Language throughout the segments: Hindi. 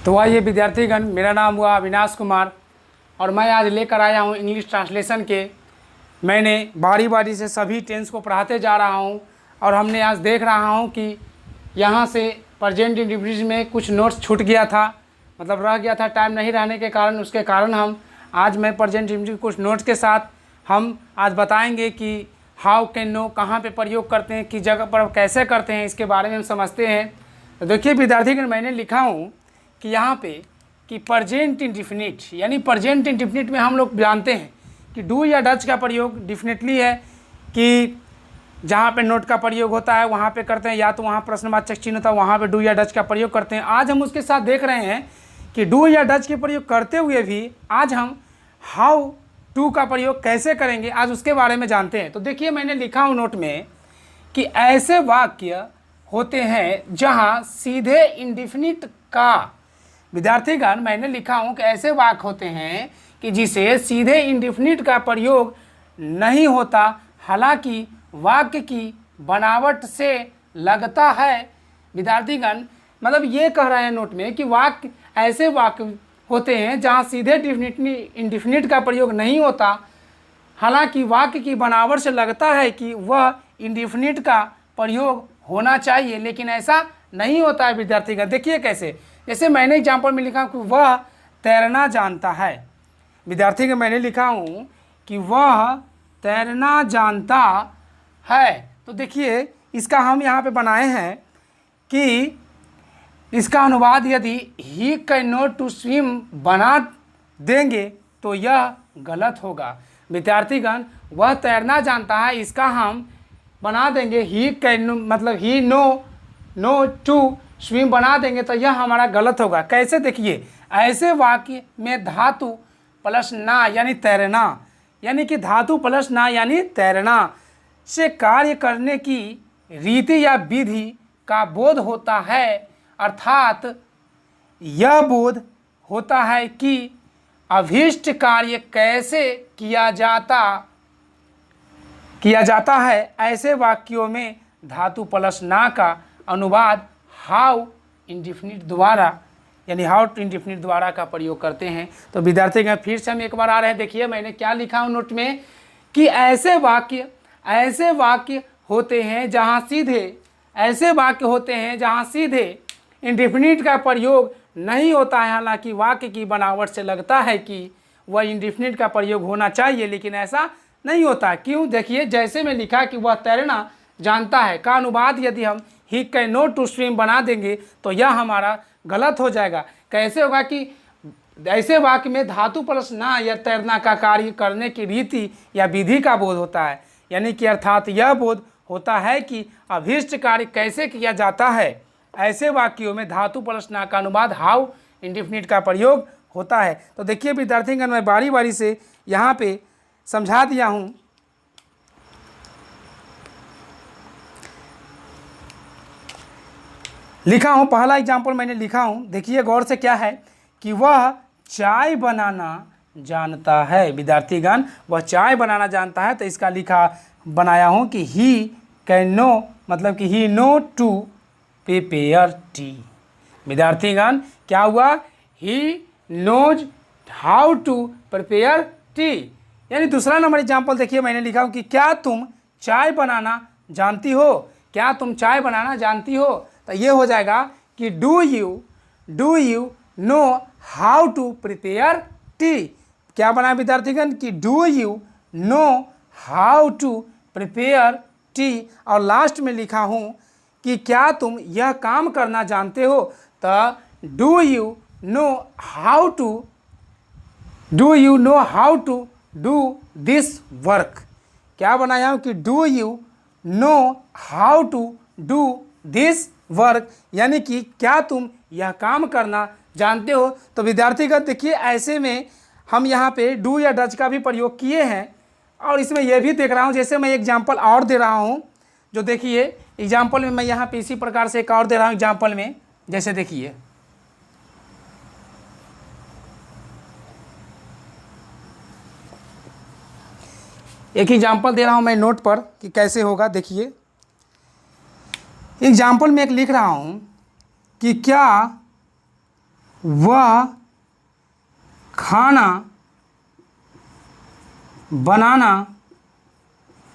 तो आइए विद्यार्थीगण, मेरा नाम हुआ अविनाश कुमार और मैं आज लेकर आया हूँ इंग्लिश ट्रांसलेशन के। मैंने बारी बारी से सभी टेंस को पढ़ाते जा रहा हूँ और हमने आज देख रहा हूँ कि यहाँ से प्रेजेंट इंडिफिनिट में कुछ नोट्स छूट गया था, मतलब रह गया था टाइम नहीं रहने के कारण। उसके कारण हम आज मैं प्रेजेंट इंडिफिनिट कुछ नोट्स के साथ हम आज बताएंगे कि हाउ कैन नो कहाँ पे प्रयोग करते हैं, किस जगह पर कैसे करते हैं, इसके बारे में हम समझते हैं। तो देखिए विद्यार्थीगण, मैंने लिखा हूँ कि यहाँ पे कि प्रेजेंट इंडिफिनिट यानी प्रेजेंट इंडिफिनिट में हम लोग जानते हैं कि डू या डच का प्रयोग डेफिनेटली है कि जहाँ पे नोट का प्रयोग होता है वहाँ पे करते हैं, या तो वहाँ प्रश्नवाचक चिन्ह होता है वहाँ पे डू या डच का प्रयोग करते हैं। आज हम उसके साथ देख रहे हैं कि डू या डच के प्रयोग करते हुए भी आज हम हाउ टू का प्रयोग कैसे करेंगे, आज उसके बारे में जानते हैं। तो देखिए मैंने लिखा हूँ नोट में कि ऐसे वाक्य होते हैं जहाँ सीधे इंडिफिनिट का, विद्यार्थीगण मैंने लिखा हूँ कि ऐसे वाक्य होते हैं कि जिसे सीधे इंडिफिनिट का प्रयोग नहीं होता, हालांकि वाक्य की बनावट से लगता है। विद्यार्थीगण मतलब ये कह रहे हैं नोट में कि वाक्य ऐसे वाक्य होते हैं जहाँ सीधे इंडिफिनिट का प्रयोग नहीं होता, हालांकि वाक्य की बनावट से लगता है कि वह इंडिफिनिट का प्रयोग होना चाहिए, लेकिन ऐसा नहीं होता है। विद्यार्थीगण देखिए कैसे, जैसे मैंने एग्जाम्पल में लिखा कि वह तैरना जानता है। विद्यार्थीगण मैंने लिखा हूँ कि वह तैरना जानता है। तो देखिए इसका हम यहाँ पे बनाए हैं कि इसका अनुवाद यदि he can not to swim बना देंगे तो यह गलत होगा। विद्यार्थीगण वह तैरना जानता है, इसका हम बना देंगे ही कैन, मतलब ही नो टू स्विम बना देंगे तो यह हमारा गलत होगा। कैसे, देखिए ऐसे वाक्य में धातु प्लस ना यानी तैरना, यानी कि धातु प्लस ना यानी तैरना से कार्य करने की रीति या विधि का बोध होता है, अर्थात यह बोध होता है कि अभीष्ट कार्य कैसे किया जाता है। ऐसे वाक्यों में धातु प्लस ना का अनुवाद हाउ इंडिफिनिट द्वारा यानी हाउ इंडिफिनिट द्वारा का प्रयोग करते हैं। तो विद्यार्थीगण फिर से हम एक बार आ रहे हैं, देखिए मैंने क्या लिखा हूँ नोट में कि ऐसे वाक्य होते हैं जहाँ सीधे इंडिफिनिट का प्रयोग नहीं होता है, हालांकि वाक्य की बनावट से लगता है कि वह इंडिफिनिट का प्रयोग होना चाहिए, लेकिन ऐसा नहीं होता। क्यों, देखिए जैसे मैं लिखा कि वह तैरना जानता है का अनुवाद यदि हम he can not to swim बना देंगे तो यह हमारा गलत हो जाएगा। कैसे होगा कि ऐसे वाक्य में धातु प्लस ना या तैरना का कार्य करने की रीति या विधि का बोध होता है, यानी कि अर्थात यह बोध होता है कि अभीष्ट कार्य कैसे किया जाता है। ऐसे वाक्यों में धातु प्लस ना का अनुवाद हाउ इंडिफिनिट का प्रयोग होता है। तो देखिए विद्यार्थीगण मैं बारी बारी से यहाँ पे समझा दिया हूँ। लिखा हूँ पहला एग्जाम्पल मैंने लिखा हूँ, देखिए गौर से क्या है कि वह चाय बनाना जानता है। विद्यार्थीगण वह चाय बनाना जानता है, तो इसका बनाया हूँ कि ही कैन नो, मतलब कि he know to prepare tea. विद्यार्थीगण क्या हुआ, he knows how to prepare tea. यानी दूसरा नंबर एग्जाम्पल देखिए मैंने लिखा हूँ कि क्या तुम चाय बनाना जानती हो, क्या तुम चाय बनाना जानती हो। तो ये हो जाएगा कि do you know how to prepare tea. क्या बना विद्यार्थीगण कि do you know how to prepare tea. और लास्ट में लिखा हूँ कि क्या तुम यह काम करना जानते हो, तो do you know how to do this work. क्या बनाया हूँ कि do you know how to do this work, यानी कि क्या तुम यह काम करना जानते हो। तो विद्यार्थीगण देखिए ऐसे में हम यहाँ पे डू या डच का भी प्रयोग किए हैं, और इसमें यह भी देख रहा हूँ, जैसे मैं एग्जाम्पल और दे रहा हूँ, जो देखिए एग्जाम्पल में मैं यहाँ पे इसी प्रकार से एक और दे रहा हूँ एग्जाम्पल में। जैसे देखिए एक एग्जाम्पल दे रहा हूँ मैं नोट पर कि कैसे होगा। देखिए एग्जाम्पल में एक लिख रहा हूँ कि क्या वह खाना बनाना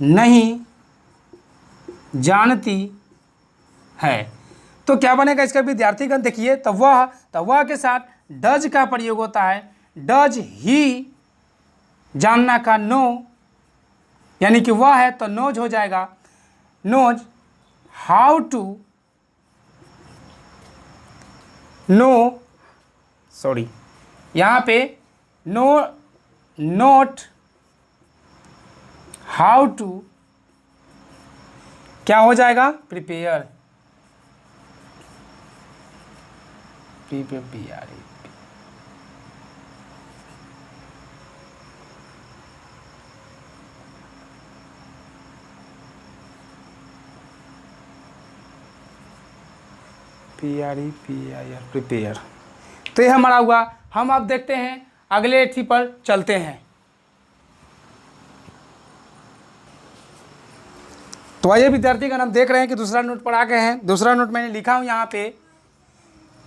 नहीं जानती है। तो क्या बनेगा इसका विद्यार्थीगण, देखिए तो वह के साथ डज का प्रयोग होता है। डज ही जानना का नो, यानी कि वह है तो नोज हो जाएगा। Knows how to know, sorry यहाँ पे नो नोट हाउ टू क्या हो जाएगा, प्रिपेयर। Prepare prepare. तो ये हमारा हुआ। हम अब देखते हैं अगले थी पर चलते हैं। तो आइए विद्यार्थीगण, हम देख रहे हैं कि दूसरा नोट पर आ गए हैं। दूसरा नोट मैंने लिखा हूँ यहाँ पे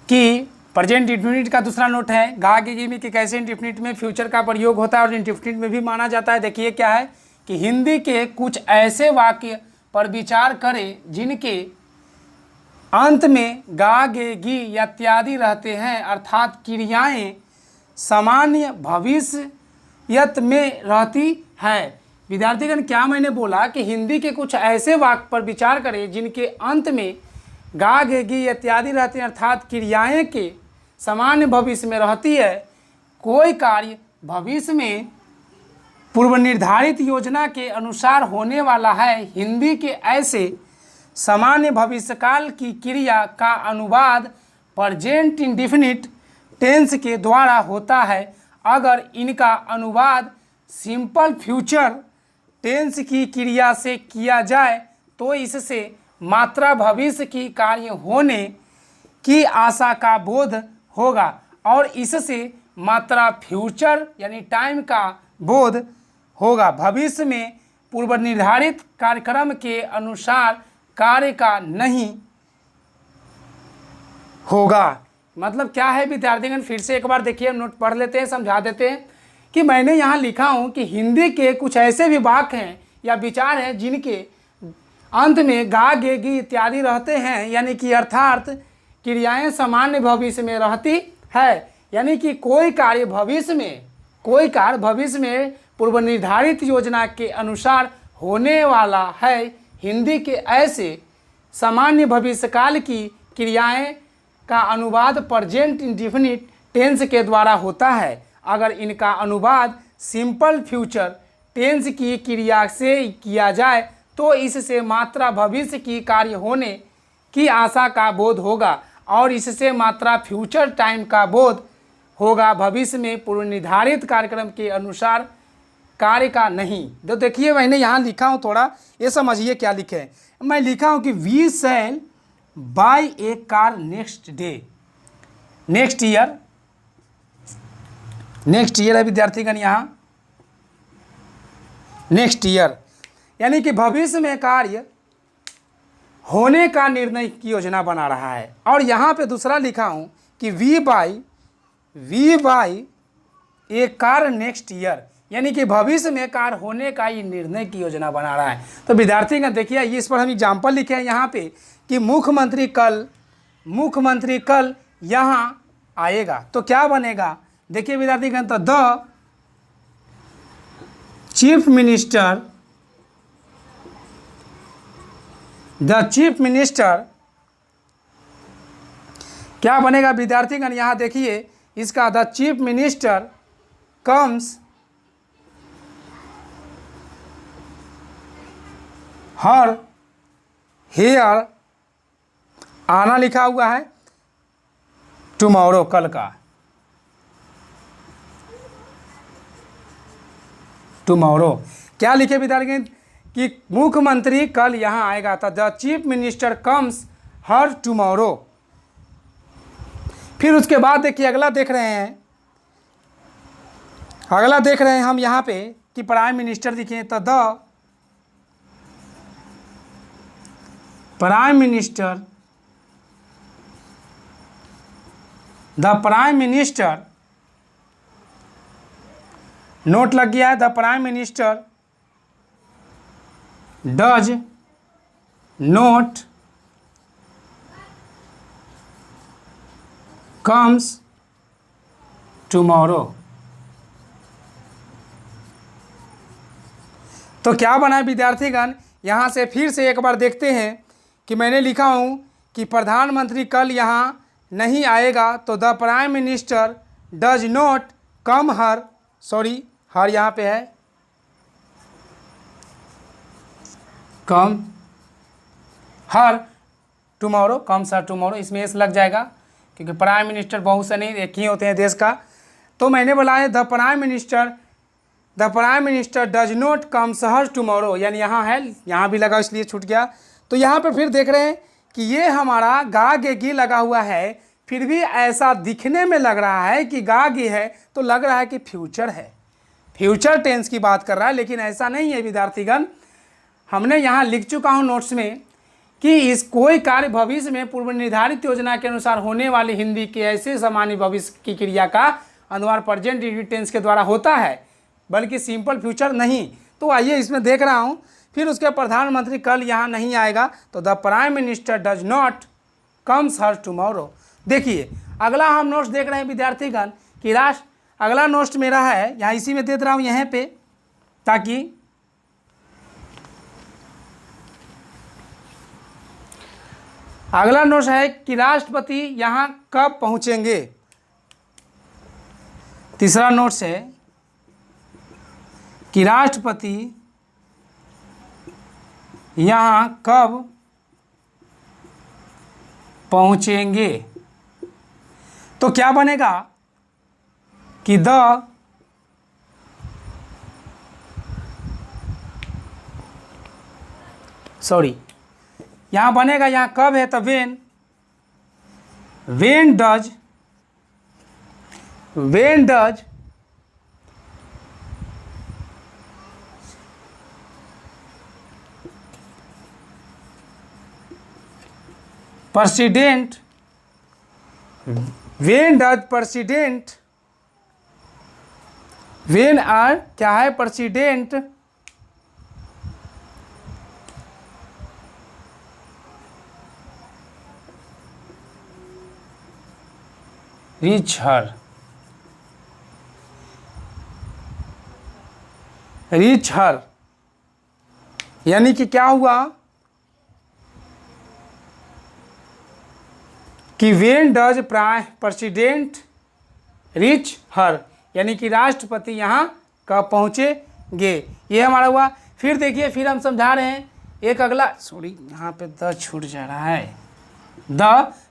कि प्रेजेंट इंडेफिनिट का दूसरा नोट है। गा गी में कि कैसे इंडेफिनिट में फ्यूचर का प्रयोग होता है और इंडेफिनिट में भी माना जाता है। देखिए क्या है कि हिंदी के कुछ ऐसे वाक्य पर विचार करें जिनके अंत में गा गे गी इत्यादि रहते हैं, अर्थात क्रियाएं सामान्य भविष्यत में रहती है। विद्यार्थीगण, क्या मैंने बोला कि हिंदी के कुछ ऐसे वाक्य पर विचार करें जिनके अंत में गा गे गी इत्यादि रहते हैं, अर्थात क्रियाएं के सामान्य भविष्य में रहती है। कोई कार्य भविष्य में पूर्व निर्धारित योजना के अनुसार होने वाला है। हिंदी के ऐसे सामान्य भविष्यकाल की क्रिया का अनुवाद प्रेजेंट इंडेफिनिट टेंस के द्वारा होता है। अगर इनका अनुवाद सिंपल फ्यूचर टेंस की क्रिया से किया जाए तो इससे मात्रा भविष्य की कार्य होने की आशा का बोध होगा और इससे मात्रा फ्यूचर यानी टाइम का बोध होगा। भविष्य में पूर्व निर्धारित कार्यक्रम के अनुसार कार्य का नहीं होगा। मतलब क्या है विद्यार्थीगण, फिर से एक बार देखिए, हम नोट पढ़ लेते हैं, समझा देते हैं कि मैंने यहाँ लिखा हूँ कि हिंदी के कुछ ऐसे भी वाक्य हैं या विचार हैं जिनके अंत में गा गे गी इत्यादि रहते हैं, यानी कि अर्थात क्रियाएं सामान्य भविष्य में रहती है। यानी कि कोई कार्य भविष्य में पूर्व निर्धारित योजना के अनुसार होने वाला है। हिंदी के ऐसे सामान्य भविष्यकाल की क्रियाएं का अनुवाद प्रेजेंट इंडेफिनिट टेंस के द्वारा होता है। अगर इनका अनुवाद सिंपल फ्यूचर टेंस की क्रिया से किया जाए तो इससे मात्रा भविष्य की कार्य होने की आशा का बोध होगा और इससे मात्रा फ्यूचर टाइम का बोध होगा। भविष्य में पूर्व निर्धारित कार्यक्रम के अनुसार कार्य का नहीं। तो देखिए मैंने यहाँ लिखा हूँ, थोड़ा ये समझिए क्या लिखे हैं। मैं लिखा हूँ कि we shall buy a car next day, next year है विद्यार्थीगण, यहाँ नेक्स्ट ईयर यानी कि भविष्य में कार्य होने का निर्णय की योजना बना रहा है। और यहाँ पे दूसरा लिखा हूँ कि we buy a car next year, यानी कि भविष्य में कार होने का ये निर्णय की योजना बना रहा है। तो विद्यार्थीगण देखिए, इस पर हम एग्जाम्पल लिखे हैं यहाँ पे कि मुख्यमंत्री कल यहाँ आएगा। तो क्या बनेगा, देखिए विद्यार्थीगण, तो द चीफ मिनिस्टर क्या बनेगा विद्यार्थीगण, यहाँ देखिए इसका द चीफ मिनिस्टर कम्स हर हेयर, आना लिखा हुआ है टुमारो, कल का, टुमारो। क्या लिखे विद्यार्थी कि मुख्यमंत्री कल यहाँ आएगा, था the chief minister comes her tomorrow. फिर उसके बाद देखिए अगला देख रहे हैं हम यहाँ पे कि प्राइम मिनिस्टर दिखे, तो the prime minister the prime minister, note लग गया है, the prime minister does note comes tomorrow. तो क्या बना है विद्यार्थीगण, यहाँ से फिर से एक बार देखते हैं कि मैंने लिखा हूँ कि प्रधानमंत्री कल यहाँ नहीं आएगा, तो the prime minister does not come here, sorry here यहाँ पे है, come here tomorrow, come sir tomorrow, इसमें एस लग जाएगा क्योंकि प्राइम मिनिस्टर बहुत से नहीं, एक ही होते हैं देश का। तो मैंने बोला है the prime minister does not come here tomorrow, यानी यहाँ है, यहाँ भी लगा इसलिए छूट गया। तो यहाँ पे फिर देख रहे हैं कि ये हमारा गा गे गी लगा हुआ है, फिर भी ऐसा दिखने में लग रहा है कि गा गी है, तो लग रहा है कि फ्यूचर है, फ्यूचर टेंस की बात कर रहा है, लेकिन ऐसा नहीं है विद्यार्थीगण। हमने यहाँ लिख चुका हूँ नोट्स में कि इस कोई कार्य भविष्य में पूर्व निर्धारित योजना के अनुसार होने वाली हिंदी के ऐसे सामान्य भविष्य की क्रिया का अनुवाद प्रेजेंट इंडिफिनिट टेंस के द्वारा होता है, बल्कि सिंपल फ्यूचर नहीं। तो आइए इसमें देख रहा हूँ, फिर उसके प्रधानमंत्री कल यहाँ नहीं आएगा, तो the prime minister does not comes her tomorrow. देखिए अगला हम नोट्स देख रहे हैं विद्यार्थीगण कि अगला नोट्स मेरा है, यहाँ इसी में दे रहा हूँ यहाँ पे, ताकि अगला नोट्स है कि राष्ट्रपति यहाँ कब पहुँचेंगे। तीसरा नोट्स है कि राष्ट्रपति यहाँ कब पहुँचेंगे। तो क्या बनेगा कि यहाँ बनेगा, यहाँ कब है तो वेन डज प्रेसिडेंट क्या है प्रेसिडेंट रीच हर, यानी कि क्या हुआ कि वेन डज प्रेसिडेंट रीच हर, यानी कि राष्ट्रपति यहाँ कब पहुँचेंगे, ये हमारा हुआ। फिर देखिए, फिर हम समझा रहे हैं एक अगला, सॉरी यहाँ पे द छूट जा रहा है, द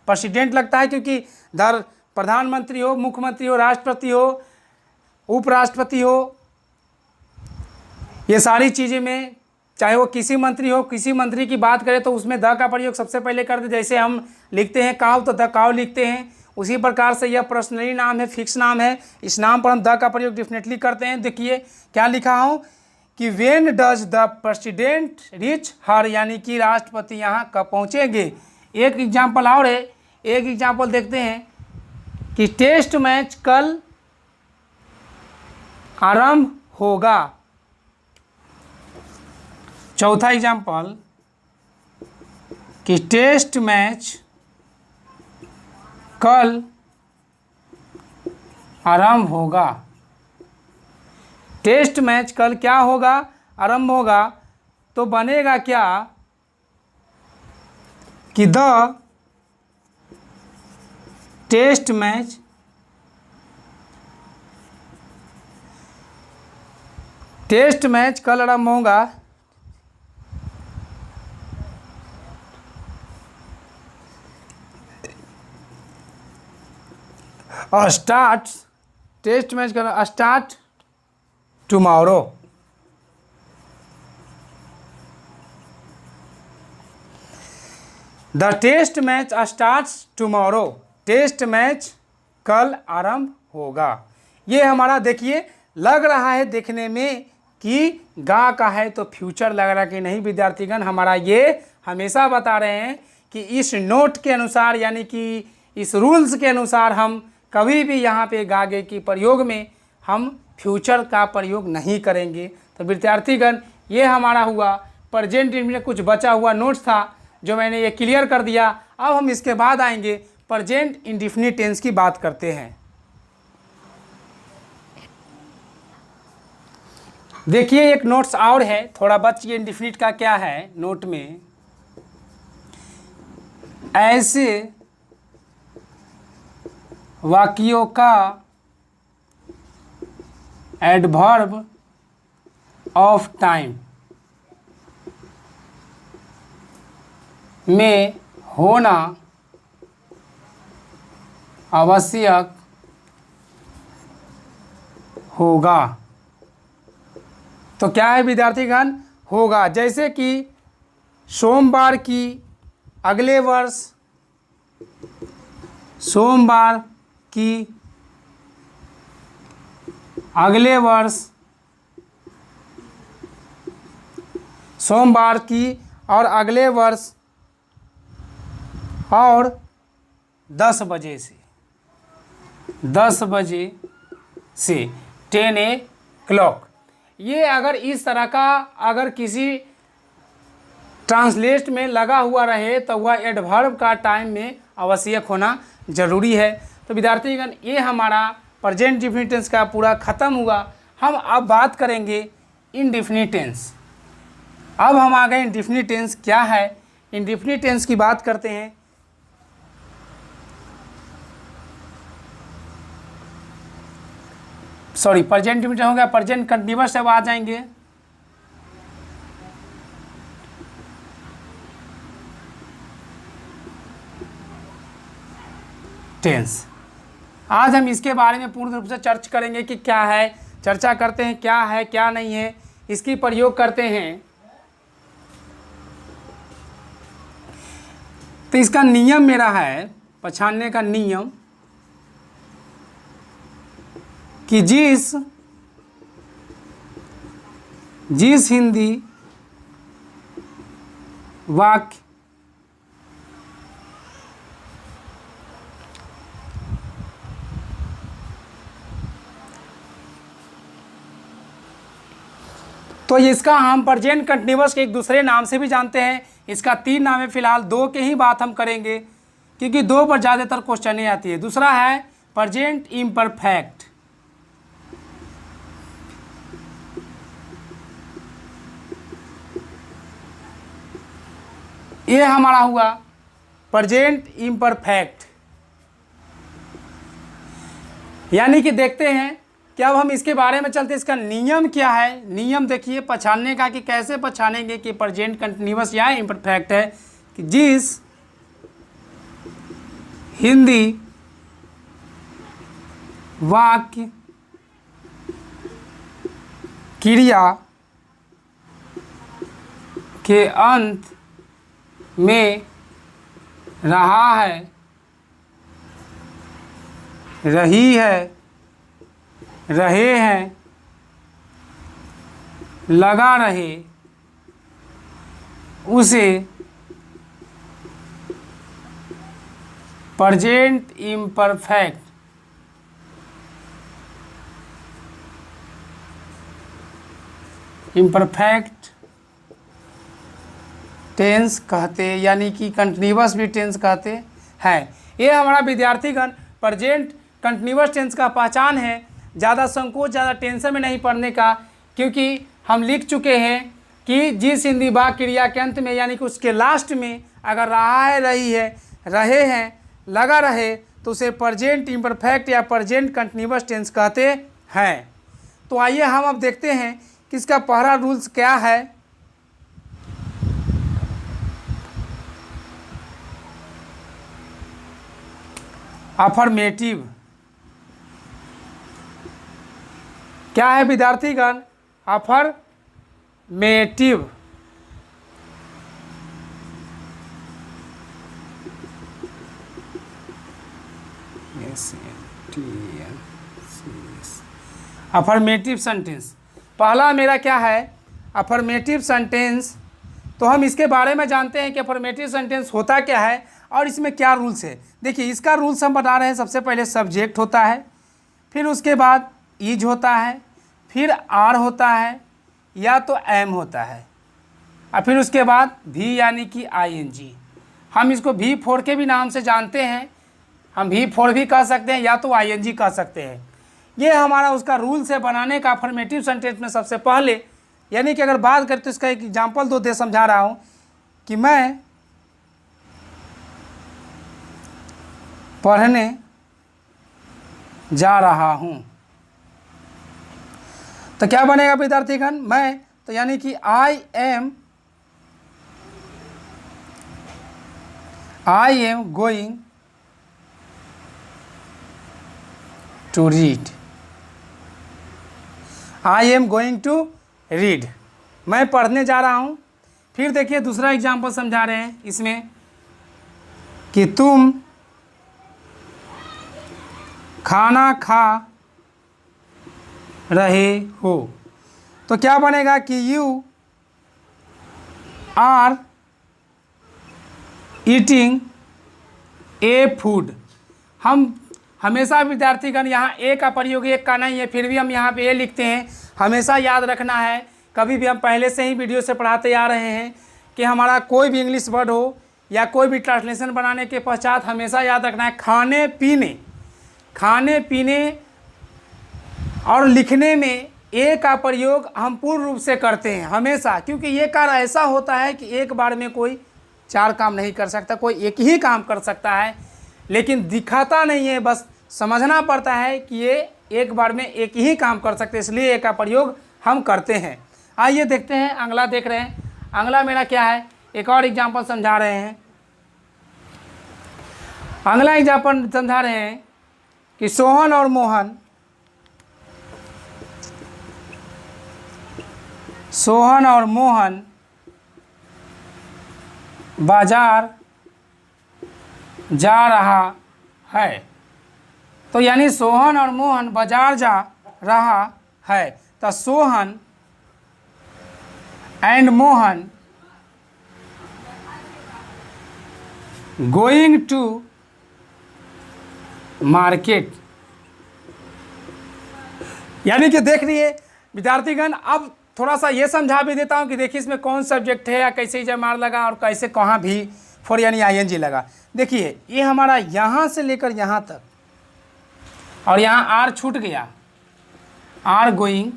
प्रेसिडेंट लगता है क्योंकि द प्रधानमंत्री हो, मुख्यमंत्री हो, राष्ट्रपति हो, उपराष्ट्रपति हो, ये सारी चीज़ें में चाहे वो किसी मंत्री हो, किसी मंत्री की बात करें तो उसमें द का प्रयोग सबसे पहले कर दे। जैसे हम लिखते हैं काव तो द काव लिखते हैं, उसी प्रकार से यह पर्सनली नाम है, फिक्स नाम है, इस नाम पर हम द का प्रयोग डेफिनेटली करते हैं। देखिए क्या लिखा हूँ कि when does the president reach हर, यानी कि राष्ट्रपति यहाँ कब पहुँचेंगे। एक एग्जाम्पल और है, एक एग्जाम्पल देखते हैं कि टेस्ट मैच कल आरंभ होगा। चौथा एग्जाम्पल कि टेस्ट मैच कल आरंभ होगा। टेस्ट मैच कल क्या होगा, आरंभ होगा। तो बनेगा क्या कि द टेस्ट मैच कल आरंभ होगा। टेस्ट मैच का start tomorrow. The test match starts tomorrow, test match कल आरंभ होगा। ये हमारा देखिए लग रहा है देखने में कि गा का है तो फ्यूचर लग रहा है कि नहीं विद्यार्थीगण। हमारा ये हमेशा बता रहे हैं कि इस नोट के अनुसार यानी कि इस रूल्स के अनुसार हम कभी भी यहाँ पे आगे की प्रयोग में हम फ्यूचर का प्रयोग नहीं करेंगे। तो विद्यार्थीगण, ये हमारा हुआ प्रेजेंट इंडेफिनिट, कुछ बचा हुआ नोट्स था जो मैंने ये क्लियर कर दिया। अब हम इसके बाद आएंगे प्रेजेंट इंडेफिनिट टेंस की बात करते हैं। देखिए एक नोट्स और है, थोड़ा बच ये इंडेफिनिट का क्या है नोट में, ऐसे वाक्यों का एडवर्ब ऑफ टाइम में होना आवश्यक होगा। तो क्या है विद्यार्थीगण, होगा। जैसे कि सोमवार की अगले वर्ष, सोमवार की अगले वर्ष, सोमवार की और अगले वर्ष और 10 बजे से, 10 बजे से 10 o'clock। ये अगर इस तरह का अगर किसी ट्रांसलेट में लगा हुआ रहे तो वह एडवर्ब का टाइम में आवश्यक होना जरूरी है। तो विद्यार्थीगण, ये हमारा प्रेजेंट इंडेफिनिट टेंस का पूरा ख़त्म हुआ। हम अब बात करेंगे इंडेफिनिट टेंस। अब हम आ गए इंडेफिनिट टेंस क्या है। इंडेफिनिट टेंस की बात करते हैं। सॉरी, प्रेजेंट इंडेफिनिट हो गया, प्रेजेंट कंटिन्यूअस अब आ जाएंगे। टेंस, आज हम इसके बारे में पूर्ण रूप से चर्चा करेंगे कि क्या है, चर्चा करते हैं क्या है क्या नहीं है, इसकी प्रयोग करते हैं। तो इसका नियम मेरा है, पहचानने का नियम, कि जिस हिंदी वाक्य तो इसका हम प्रेजेंट कंटिन्यूअस के एक दूसरे नाम से भी जानते हैं। इसका 3 नाम है, फिलहाल 2 के ही बात हम करेंगे क्योंकि 2 पर ज़्यादातर क्वेश्चनें आती है। दूसरा है प्रेजेंट इम्परफेक्ट। ये हमारा हुआ प्रेजेंट इम्परफेक्ट। यानी कि देखते हैं कि अब हम इसके बारे में चलते हैं, इसका नियम क्या है। नियम देखिए पहचानने का कि कैसे पहचानेंगे कि प्रेजेंट कंटिन्यूअस या इम्परफेक्ट है। कि जिस हिंदी वाक्य क्रिया के अंत में रहा है, रही है, रहे हैं, लगा रहे, उसे प्रेजेंट इम्परफेक्ट टेंस कहते, यानी कि कंटिन्यूअस भी टेंस कहते हैं। ये हमारा विद्यार्थीगण प्रेजेंट कंटिन्यूअस टेंस का पहचान है। ज़्यादा संकोच, ज़्यादा टेंशन में नहीं पढ़ने का, क्योंकि हम लिख चुके हैं कि जिस हिंदी वाक्य क्रिया के अंत में, यानी कि उसके लास्ट में अगर रहा है, रही है, रहे हैं, लगा रहे, तो उसे प्रेजेंट इम्परफेक्ट या प्रेजेंट कंटिन्यूअस टेंस कहते हैं। तो आइए हम अब देखते हैं कि इसका पहला रूल्स क्या है। अफर्मेटिव क्या है विद्यार्थीगण? अफर्मेटिव अफर्मेटिव सेंटेंस पहला मेरा क्या है? Affirmative sentence. तो हम इसके बारे में जानते हैं कि अफर्मेटिव सेंटेंस होता क्या है। और इसमें क्या रूल्स है। देखिए इसका रूल्स हम बता रहे हैं। सबसे पहले सब्जेक्ट होता है, फिर उसके बाद इज होता है, फिर आर होता है या तो एम होता है, और फिर उसके बाद भी यानी कि आईएनजी। हम इसको V4 के भी नाम से जानते हैं, हम V4 भी कह सकते हैं या तो आईएनजी कह सकते हैं। ये हमारा उसका रूल्स है बनाने का अफर्मेटिव सेंटेंस में। सबसे पहले यानी कि अगर बात करें तो इसका एक एग्जाम्पल दे समझा रहा हूँ कि मैं पढ़ने जा रहा हूँ, तो क्या बनेगा विद्यार्थीगण, मैं तो यानी कि I am going to read, I am going to read, मैं पढ़ने जा रहा हूँ। फिर देखिए दूसरा एग्जाम्पल समझा रहे हैं इसमें कि तुम खाना खा रहे हो, तो क्या बनेगा कि you are eating a food. हम हमेशा विद्यार्थीगण यहाँ ए का प्रयोग एक का नहीं है, फिर भी हम यहाँ पे ए लिखते हैं। हमेशा याद रखना है, कभी भी हम पहले से ही वीडियो से पढ़ाते आ रहे हैं कि हमारा कोई भी इंग्लिश वर्ड हो या कोई भी ट्रांसलेशन बनाने के पश्चात हमेशा याद रखना है खाने पीने और लिखने में ए का प्रयोग हम पूर्ण रूप से करते हैं हमेशा, क्योंकि ये कार्य ऐसा होता है कि एक बार में कोई 4 काम नहीं कर सकता, कोई एक ही काम कर सकता है, लेकिन दिखाता नहीं है, बस समझना पड़ता है कि ये एक बार में एक ही काम कर सकते हैं, इसलिए ए का प्रयोग हम करते हैं। आइए देखते हैं अगला। देख रहे हैं अगला मेरा क्या है, एक और एग्जाम्पल समझा रहे हैं। अगला एग्जाम्पल समझा रहे हैं कि सोहन और मोहन बाजार जा रहा है, तो यानी सोहन और मोहन बाजार जा रहा है, तो Sohan and Mohan going to market. यानी कि देख रही है विद्यार्थीगण, अब थोड़ा सा ये समझा भी देता हूँ कि देखिए इसमें कौन सब्जेक्ट है या कैसे जमार लगा और कैसे कहाँ भी फोर यानी आईएनजी लगा। देखिए ये हमारा यहाँ से लेकर यहाँ तक, और यहाँ आर छूट गया, आर गोइंग,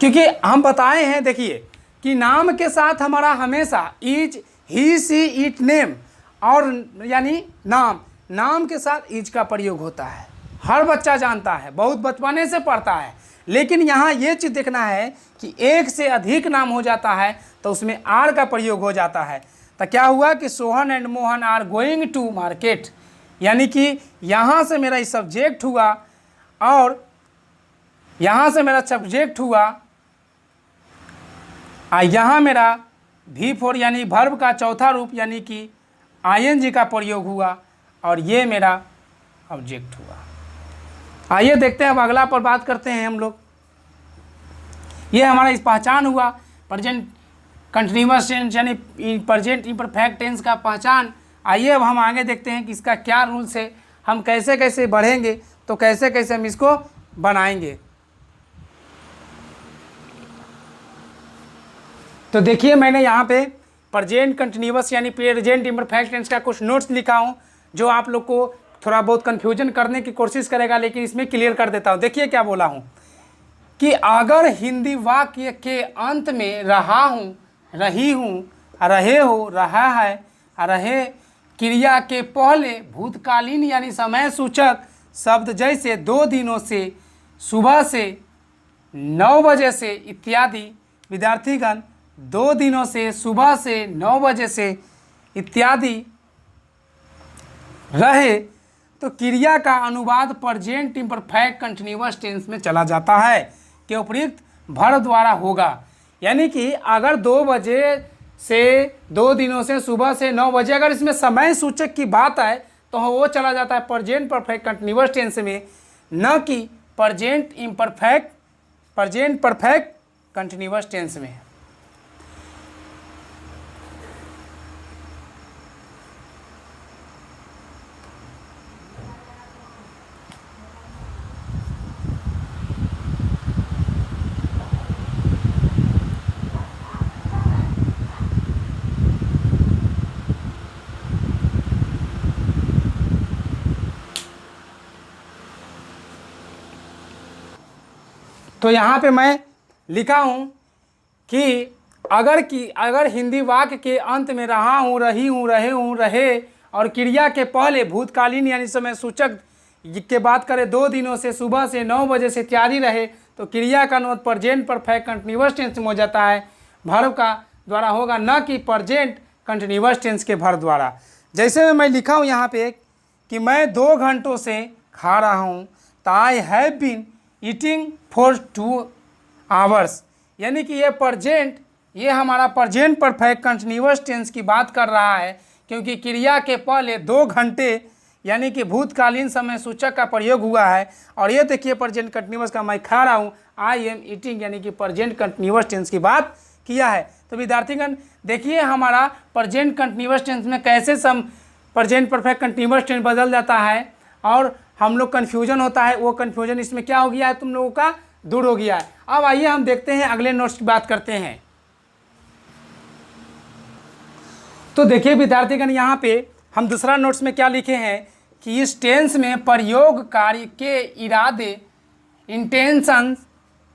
क्योंकि हम बताए हैं देखिए कि नाम के साथ हमारा हमेशा is, he, she, it, name और यानी नाम के साथ इज का प्रयोग होता है। हर बच्चा जानता है, बहुत बचपने से पढ़ता है, लेकिन यहाँ ये चीज़ देखना है कि एक से अधिक नाम हो जाता है तो उसमें आर का प्रयोग हो जाता है। तो क्या हुआ कि Sohan and Mohan are going to market, यानी कि यहाँ से मेरा सब्जेक्ट हुआ और यहाँ से मेरा सब्जेक्ट हुआ, यहाँ मेरा V4 यानी वर्ब का चौथा रूप यानी कि आईएनजी का प्रयोग हुआ, और ये मेरा ऑब्जेक्ट हुआ। आइए देखते हैं अब अगला पर बात करते हैं हम लोग। ये हमारा इस पहचान हुआ प्रेजेंट कंटिन्यूअस टेंस यानी प्रेजेंट इम्परफेक्ट टेंस का पहचान। आइए अब हम आगे देखते हैं कि इसका क्या रूल्स है, हम कैसे कैसे बढ़ेंगे, तो कैसे कैसे हम इसको बनाएंगे। तो देखिए मैंने यहाँ पे प्रेजेंट कंटिन्यूअस यानी प्रेजेंट इम्परफेक्ट टेंस का कुछ नोट्स लिखा हूँ, जो आप लोग को थोड़ा बहुत कन्फ्यूजन करने की कोशिश करेगा, लेकिन इसमें क्लियर कर देता हूँ। देखिए क्या बोला हूँ कि अगर हिंदी वाक्य के अंत में रहा हूँ, रही हूँ, रहे हो, रहा है, रहे क्रिया के पहले भूतकालीन यानी समय सूचक शब्द जैसे 2 दिनों से, सुबह से, 9 बजे से इत्यादि, विद्यार्थीगण 2 दिनों से, सुबह से, 9 बजे से इत्यादि रहे, तो क्रिया का अनुवाद प्रेजेंट इम्परफेक्ट कंटिन्यूअस टेंस में चला जाता है कि उपयुक्त वर्ब द्वारा होगा। यानी कि अगर 2 बजे से, 2 दिनों से, सुबह से 9 बजे, अगर इसमें समय सूचक की बात आए तो वो चला जाता है प्रेजेंट परफेक्ट कंटिन्यूअस टेंस में, न कि प्रेजेंट परफेक्ट कंटिन्यूअस टेंस में। तो यहाँ पे मैं लिखा हूँ कि अगर हिंदी वाक्य के अंत में रहा हूँ, रही हूँ, रहे हूँ, रहे और क्रिया के पहले भूतकालीन यानी समय सूचक के बात करें 2 दिनों से, सुबह से 9 बजे से इत्यादि रहे तो क्रिया का अनुरोध प्रेजेंट परफेक्ट कंटिन्यूअस टेंस में हो जाता है, वर्ब का द्वारा होगा, न कि प्रेजेंट कंटिन्यूअस टेंस के वर्ब द्वारा। जैसे मैं लिखा हूँ यहाँ पे कि मैं 2 घंटों से खा रहा हूँ, तो I have been eating for 2 hours, यानी कि ये प्रेजेंट, ये हमारा प्रेजेंट परफेक्ट कंटिन्यूअस टेंस की बात कर रहा है, क्योंकि क्रिया के पहले 2 घंटे यानी कि भूतकालीन समय सूचक का प्रयोग हुआ है। और ये देखिए प्रेजेंट कंटिन्यूअस का मैं खा रहा हूँ, आई एम ईटिंग, यानी कि प्रेजेंट कंटिन्यूअस टेंस की बात किया है। तो विद्यार्थीगण देखिए हमारा प्रेजेंट कंटिन्यूअस टेंस में कैसे प्रेजेंट परफेक्ट कंटिन्यूअस टेंस बदल जाता है और हम लोग कन्फ्यूजन होता है, वो कन्फ्यूजन इसमें क्या हो गया है, तुम लोगों का दूर हो गया है। अब आइए हम देखते हैं अगले नोट्स की बात करते हैं। तो देखिए विद्यार्थीगण यहाँ पे हम दूसरा नोट्स में क्या लिखे हैं कि इस टेंस में प्रयोग कार्य के इरादे, इंटेंशन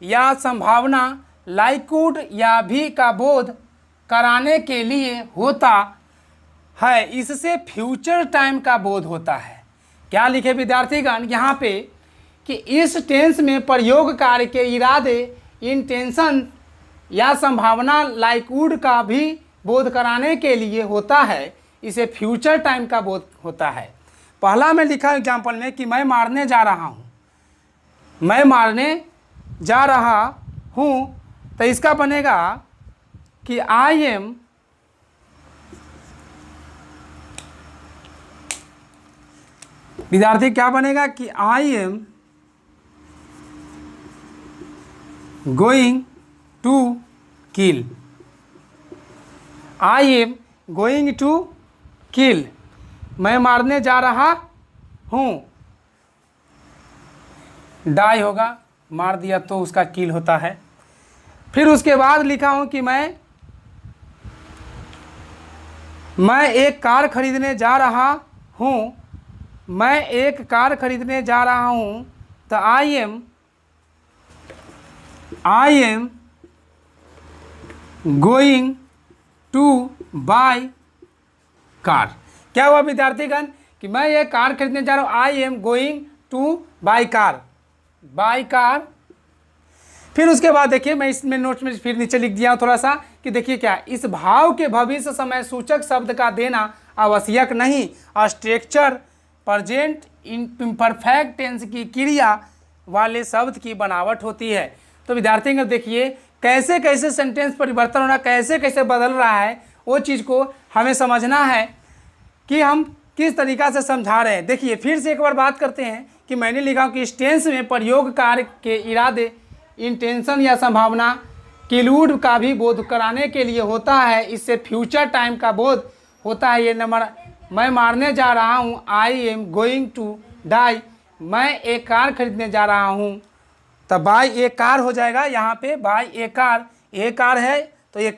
या संभावना, लाइकुड या भी का बोध कराने के लिए होता है, इससे फ्यूचर टाइम का बोध होता है। क्या लिखे विद्यार्थीगण यहाँ पे कि इस टेंस में प्रयोग कार्य के इरादे, इंटेंशन या संभावना, लाइकुड का भी बोध कराने के लिए होता है, इसे फ्यूचर टाइम का बोध होता है। पहला में लिखा एग्जाम्पल में कि मैं मारने जा रहा हूँ, मैं मारने जा रहा हूँ, तो इसका बनेगा कि आई एम विद्यार्थी क्या बनेगा कि I am going to kill, I am going to kill, मैं मारने जा रहा हूँ, डाई होगा, मार दिया तो उसका किल होता है। फिर उसके बाद लिखा हूँ कि मैं एक कार खरीदने जा रहा हूँ, मैं एक कार खरीदने जा रहा हूँ, तो I am going to buy car. क्या हुआ विद्यार्थीगण कि मैं ये कार खरीदने जा रहा हूँ, I am going to buy car, buy car. फिर उसके बाद देखिए मैं इसमें नोट्स में फिर नीचे लिख दिया हूँ थोड़ा सा कि देखिए क्या, इस भाव के भविष्य समय सूचक शब्द का देना आवश्यक नहीं, स्ट्रक्चर प्रेजेंट इम्परफेक्ट टेंस की क्रिया वाले शब्द की बनावट होती है। तो विद्यार्थीगण देखिए कैसे कैसे सेंटेंस परिवर्तन हो रहा है, कैसे कैसे बदल रहा है, वो चीज़ को हमें समझना है कि हम किस तरीक़ा से समझा रहे हैं। देखिए फिर से एक बार बात करते हैं कि मैंने लिखा कि इस टेंस में प्रयोग कार्य के इरादे, इंटेंशन या संभावना, किलूड का भी बोध कराने के लिए होता है, इससे फ्यूचर टाइम का बोध होता है। ये नंबर मैं मारने जा रहा हूँ, I am going to die, मैं एक कार खरीदने जा रहा हूँ, तो बाय ए कार हो जाएगा यहाँ पे, बाय ए कार है तो ये,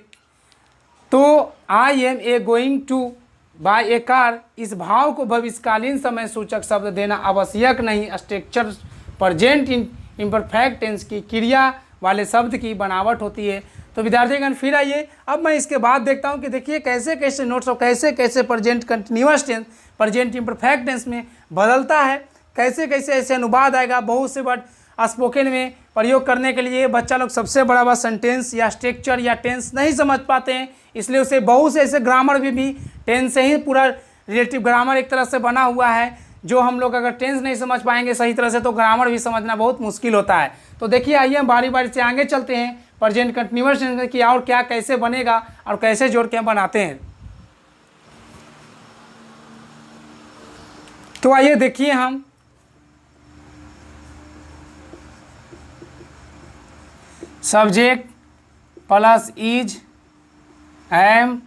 तो I am a going to buy a car, इस भाव को भविष्यकालीन समय सूचक शब्द देना आवश्यक नहीं, स्ट्रक्चर प्रेजेंट इम्परफेक्ट टेंस की क्रिया वाले शब्द की बनावट होती है। तो विद्यार्थीगण फिर आइए अब मैं इसके बाद देखता हूँ कि देखिए कैसे कैसे नोट्स और कैसे कैसे present continuous tense present imperfect tense में बदलता है, कैसे कैसे ऐसे अनुवाद आएगा। बहुत से वर्ड स्पोकन में प्रयोग करने के लिए बच्चा लोग सबसे बड़ा बात सेंटेंस या स्ट्रक्चर या टेंस नहीं समझ पाते हैं, इसलिए उसे बहुत से ऐसे ग्रामर भी टेंस से ही पूरा रिलेटिव ग्रामर एक तरह से बना हुआ है, जो हम लोग अगर टेंस नहीं समझ पाएंगे सही तरह से तो ग्रामर भी समझना बहुत मुश्किल होता है। तो देखिए आइए हम बारी बारी से आगे चलते हैं, प्रेजेंट कंटिन्यूअस टेंस की और क्या कैसे बनेगा और कैसे जोड़ के हम बनाते हैं। तो आइए देखिए हम subject plus is, am,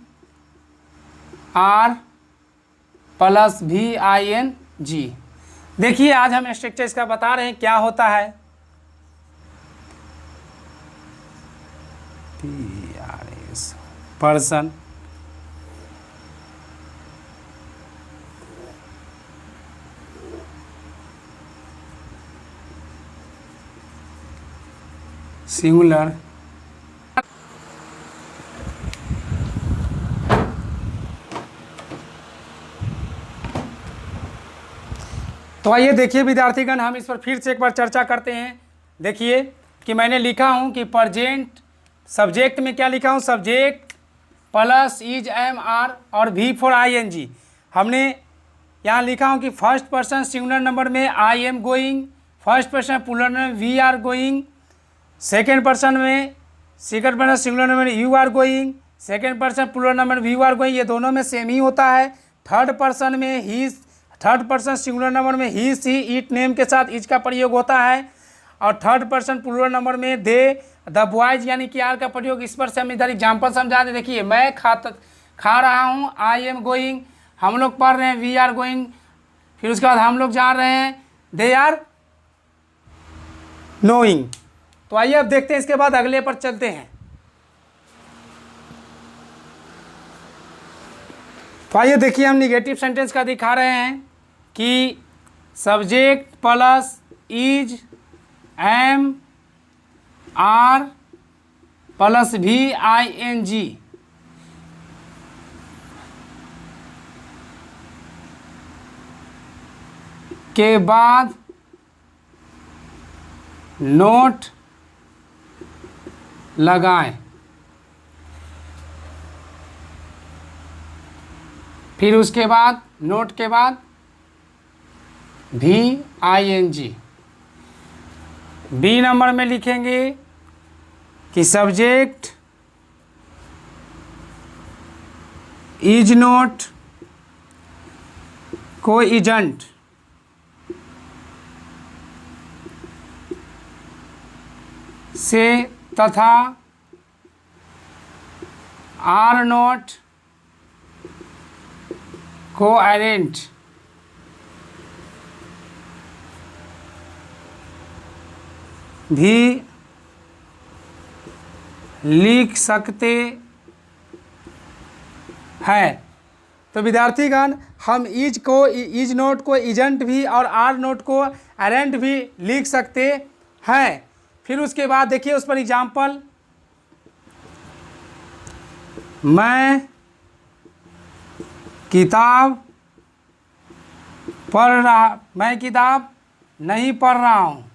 are plus V I N जी। देखिए आज हम स्ट्रक्चर इसका बता रहे हैं क्या होता है। Person, singular. तो आइए देखिए विद्यार्थीगण, हम इस पर फिर से एक बार चर्चा करते हैं। देखिए कि मैंने लिखा हूं कि प्रेजेंट सब्जेक्ट में क्या लिखा हूं, subject plus is am are और V four I N G. हमने यहाँ लिखा हूं कि फर्स्ट पर्सन सिंगुलर नंबर में I am going, first person plural में we are going, second person singular number में you are going, second person plural number में वी आर गोइंग, ये दोनों में सेम ही होता है। थर्ड पर्सन सिंगुलर नंबर में ही सी इट नेम के साथ इज का प्रयोग होता है, और थर्ड पर्सन प्लूरल नंबर में दे द बॉयज यानी कि आर का प्रयोग। इस पर से हम इधर एग्जाम्पल समझा दें। देखिए मैं खा रहा हूँ, आई एम गोइंग, हम लोग पढ़ रहे हैं वी आर गोइंग, फिर उसके बाद हम लोग जा रहे हैं दे आर नोइंग। तो आइए अब देखते हैं, इसके बाद अगले पर चलते हैं। तो आइए देखिए, हम निगेटिव सेंटेंस का दिखा रहे हैं कि subject plus is am are plus V I N G के बाद नोट लगाएं। फिर उसके बाद नोट के बाद V I N G. B number में लिखेंगे कि सब्जेक्ट इज नोट कोइजेंट से तथा आर नोट कोहेरेंट भी लिख सकते हैं। तो विद्यार्थीगण, हम इज नोट को इजेंट भी और आर नोट को एरेंट भी लिख सकते हैं। फिर उसके बाद देखिए उस पर एग्जाम्पल, मैं किताब नहीं पढ़ रहा हूँ।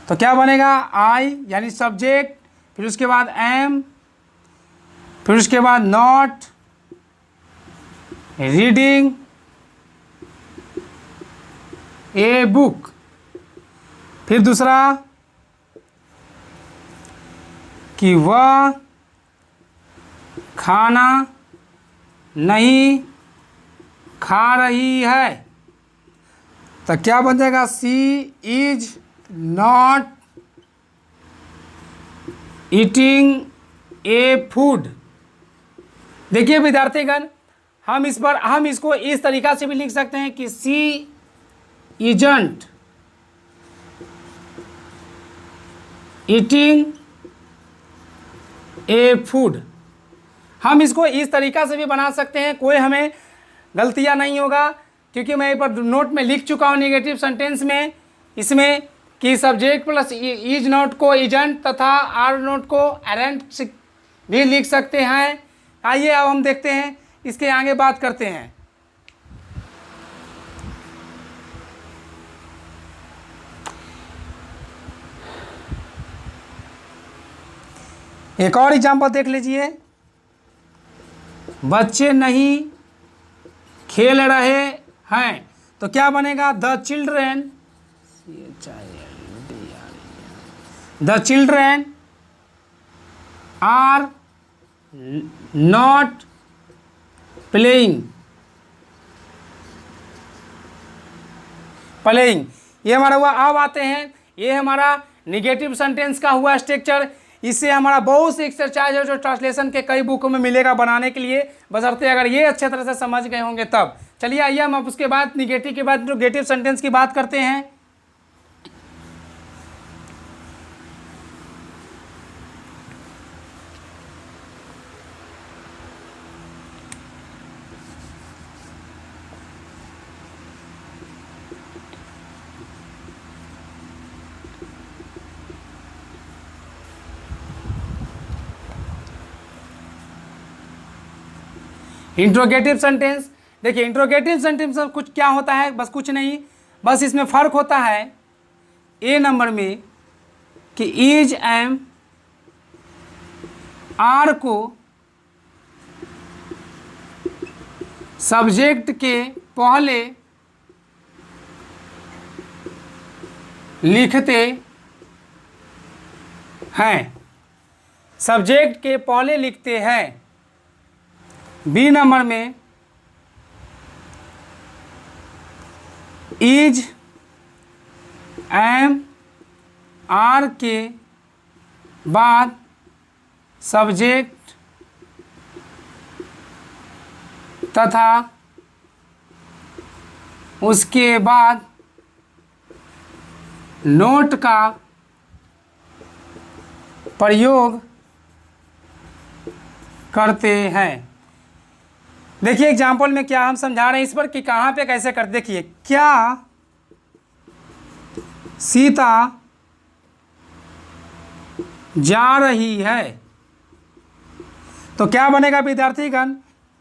तो क्या बनेगा, आई यानी सब्जेक्ट, फिर उसके बाद एम, फिर उसके बाद नॉट रीडिंग ए बुक, फिर दूसरा कि वह खाना नहीं खा रही है। तो क्या बन जाएगा, she is not eating a food. देखिए विद्यार्थीगण, हम इसको इस तरीका से भी लिख सकते हैं कि सी इजंट ईटिंग ए फूड। हम इसको इस तरीका से भी बना सकते हैं, कोई हमें गलतियां नहीं होगा, क्योंकि मैं पर नोट में लिख चुका हूँ निगेटिव सेंटेंस में, इसमें कि सब्जेक्ट प्लस इज नोट को इजेंट तथा आर नोट को एरेंट भी लिख सकते हैं। आइए अब हम देखते हैं, इसके आगे बात करते हैं। एक और एग्जाम्पल देख लीजिए, बच्चे नहीं खेल रहे हैं। तो क्या बनेगा, the children are not playing. ये हमारा हुआ। अब आते हैं, ये हमारा निगेटिव सेंटेंस का हुआ स्ट्रक्चर। इससे हमारा बहुत सी एक्सरसाइज है जो ट्रांसलेशन के कई बुकों में मिलेगा बनाने के लिए, बशर्ते अगर ये अच्छे तरह से समझ गए होंगे तब। चलिए आइए हम अब उसके बाद निगेटिव के बाद नेगेटिव सेंटेंस की बात करते हैं। इंट्रोगेटिव सेंटेंस, देखिए इंट्रोगेटिव सेंटेंस में कुछ क्या होता है, बस कुछ नहीं, बस इसमें फ़र्क होता है ए नंबर में कि इज एम आर को सब्जेक्ट के पहले लिखते हैं, सब्जेक्ट के पहले लिखते हैं। बी नंबर में इज एम आर के बाद सब्जेक्ट तथा उसके बाद नोट का प्रयोग करते हैं। देखिए एग्जाम्पल में क्या हम समझा रहे हैं इस पर कि कहाँ पे कैसे करते। देखिए, क्या सीता जा रही है, तो क्या बनेगा विद्यार्थीगण,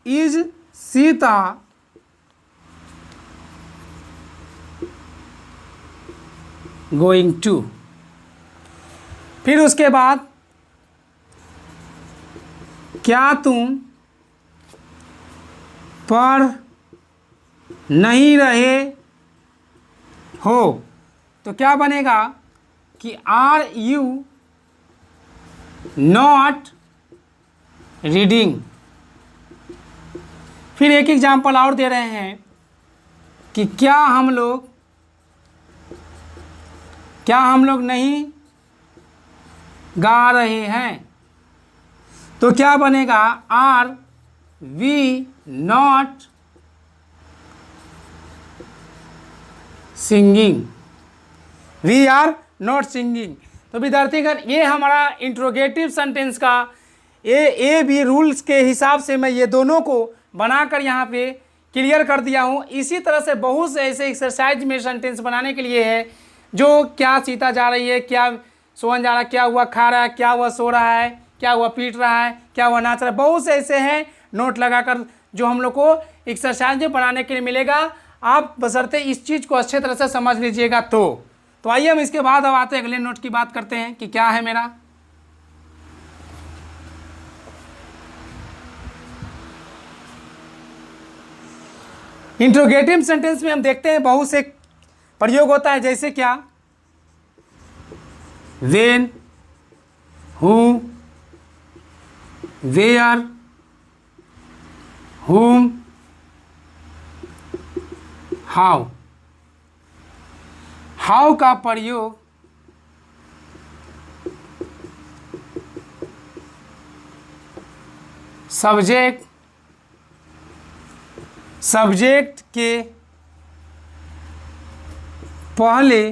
इज सीता गोइंग टू। फिर उसके बाद क्या तुम पढ़ नहीं रहे हो, तो क्या बनेगा कि आर यू नॉट रीडिंग। फिर एक एग्जाम्पल और दे रहे हैं कि क्या हम लोग नहीं गा रहे हैं, तो क्या बनेगा, are we not singing, we are not singing. तो विद्यार्थीगण ये हमारा इंट्रोगेटिव सेंटेंस का ए बी रूल्स के हिसाब से मैं ये दोनों को बनाकर यहाँ पे क्लियर कर दिया हूँ। इसी तरह से बहुत से ऐसे एक्सरसाइज में सेंटेंस बनाने के लिए है, जो क्या सीता जा रही है, क्या सोहन जा रहा है, क्या हुआ खा रहा है, क्या हुआ सो रहा है, क्या हुआ पीट रहा है, क्या हुआ नाच रहा है, बहुत से ऐसे हैं नोट लगाकर जो हम लोग को एक्सरसाइज में बनाने के लिए मिलेगा। आप बशर्ते इस चीज़ को अच्छे तरह से समझ लीजिएगा। तो आइए हम इसके बाद अब आते हैं अगले नोट की बात करते हैं कि क्या है मेरा। इंट्रोगेटिव सेंटेंस में हम देखते हैं बहुत से प्रयोग होता है, जैसे क्या, when, who, where, whom, how. How का प्रयोग सब्जेक्ट के पहले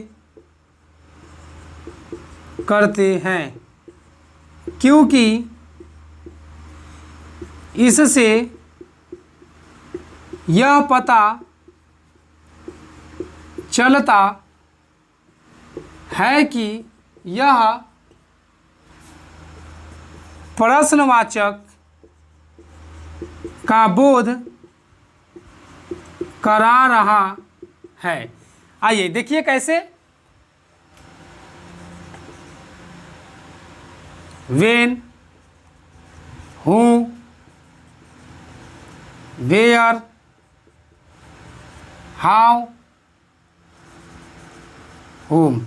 करते हैं, क्योंकि इससे यह पता चलता है कि यह प्रश्नवाचक का बोध करा रहा है। आइए देखिए कैसे। When, who, where, how, whom।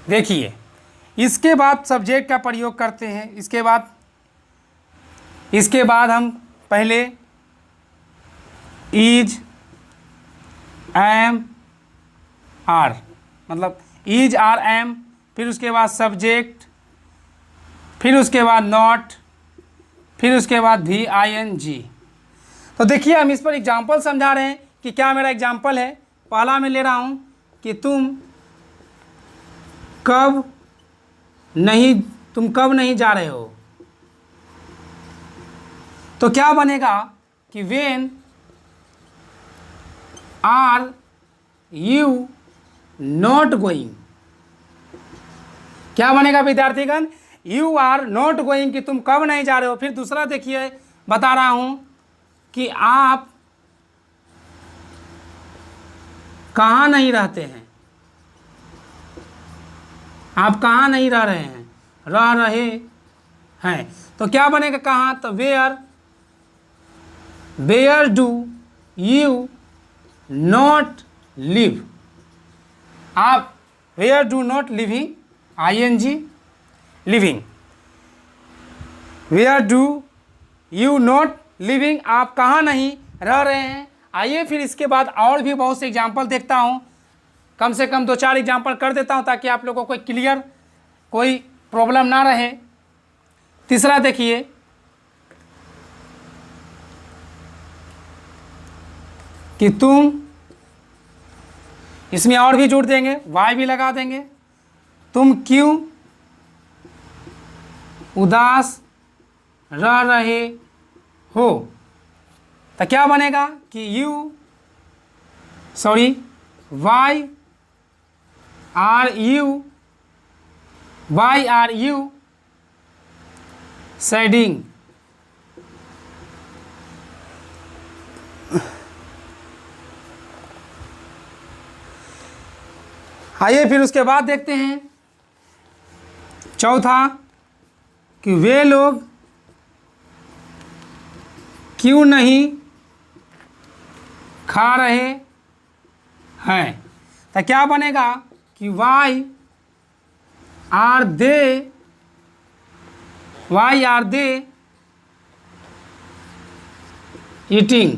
देखिए इसके बाद सब्जेक्ट का प्रयोग करते हैं। इसके बाद हम पहले इज, एम, आर, मतलब इज, आर, एम, फिर उसके बाद सब्जेक्ट, फिर उसके बाद नॉट, फिर उसके बाद भी ING। तो देखिए हम इस पर एग्जाम्पल समझा रहे हैं कि क्या मेरा एग्जाम्पल है। पहला मैं ले रहा हूँ कि तुम कब नहीं जा रहे हो, तो क्या बनेगा कि when are you not going. क्या बनेगा विद्यार्थीगण, यू आर नॉट गोइंग, कि तुम कब नहीं जा रहे हो। फिर दूसरा देखिए बता रहा हूँ कि आप कहाँ नहीं रहते हैं, आप कहाँ नहीं रह रहे हैं, रह रहे हैं। तो क्या बनेगा कहाँ, तो where do you not live. आप where do not living, ING living, where do you not living, आप कहाँ नहीं रह रहे हैं। आइए फिर इसके बाद और भी बहुत से एग्जाम्पल देखता हूँ, कम से कम 2-4 एग्जाम्पल कर देता हूँ ताकि आप लोगों को क्लियर कोई प्रॉब्लम ना रहे। तीसरा देखिए, कि तुम, इसमें और भी जोड़ देंगे, वाई भी लगा देंगे, तुम क्यों उदास रह रहे हो। तो क्या बनेगा कि वाई आर यू सैडिंग। आइए फिर उसके बाद देखते हैं चौथा, कि वे लोग क्यों नहीं खा रहे हैं। तो क्या बनेगा कि why are they eating,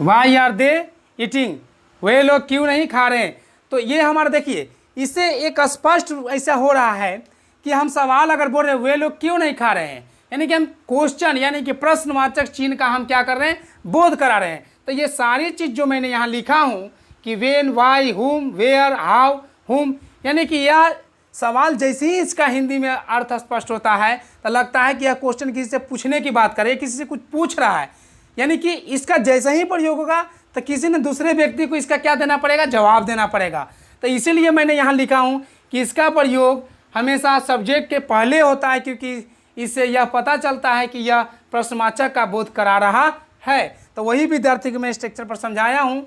why are they eating, वे लोग क्यों नहीं खा रहे हैं। तो ये हमारा देखिए, इससे एक स्पष्ट ऐसा हो रहा है कि हम सवाल अगर बोल रहे हैं वे लोग क्यों नहीं खा रहे हैं, यानी कि हम क्वेश्चन यानी कि प्रश्नवाचक चिन्ह का हम क्या कर रहे हैं, बोध करा रहे हैं। तो ये सारी चीज़ जो मैंने यहाँ लिखा हूँ कि वेन, वाई, हुम, वेयर, हाउ, हुम, यानी कि यह सवाल जैसे ही इसका हिंदी में अर्थ स्पष्ट होता है तो लगता है कि यह क्वेश्चन किसी से पूछने की बात करे, किसी से कुछ पूछ रहा है, यानी कि इसका जैसा ही प्रयोग होगा तो किसी ने दूसरे व्यक्ति को इसका क्या देना पड़ेगा, जवाब देना पड़ेगा। तो इसीलिए मैंने यहाँ लिखा हूँ कि इसका प्रयोग हमेशा सब्जेक्ट के पहले होता है, क्योंकि इससे यह पता चलता है कि यह प्रश्नवाचक का बोध करा रहा है। तो वही विद्यार्थी को मैं स्ट्रक्चर पर समझाया हूँ।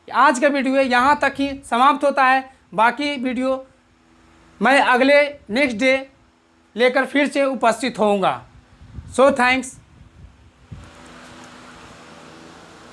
आज का वीडियो यहाँ तक ही समाप्त होता है, बाकी वीडियो मैं अगले नेक्स्ट डे लेकर फिर से उपस्थित होऊंगा। So thanks.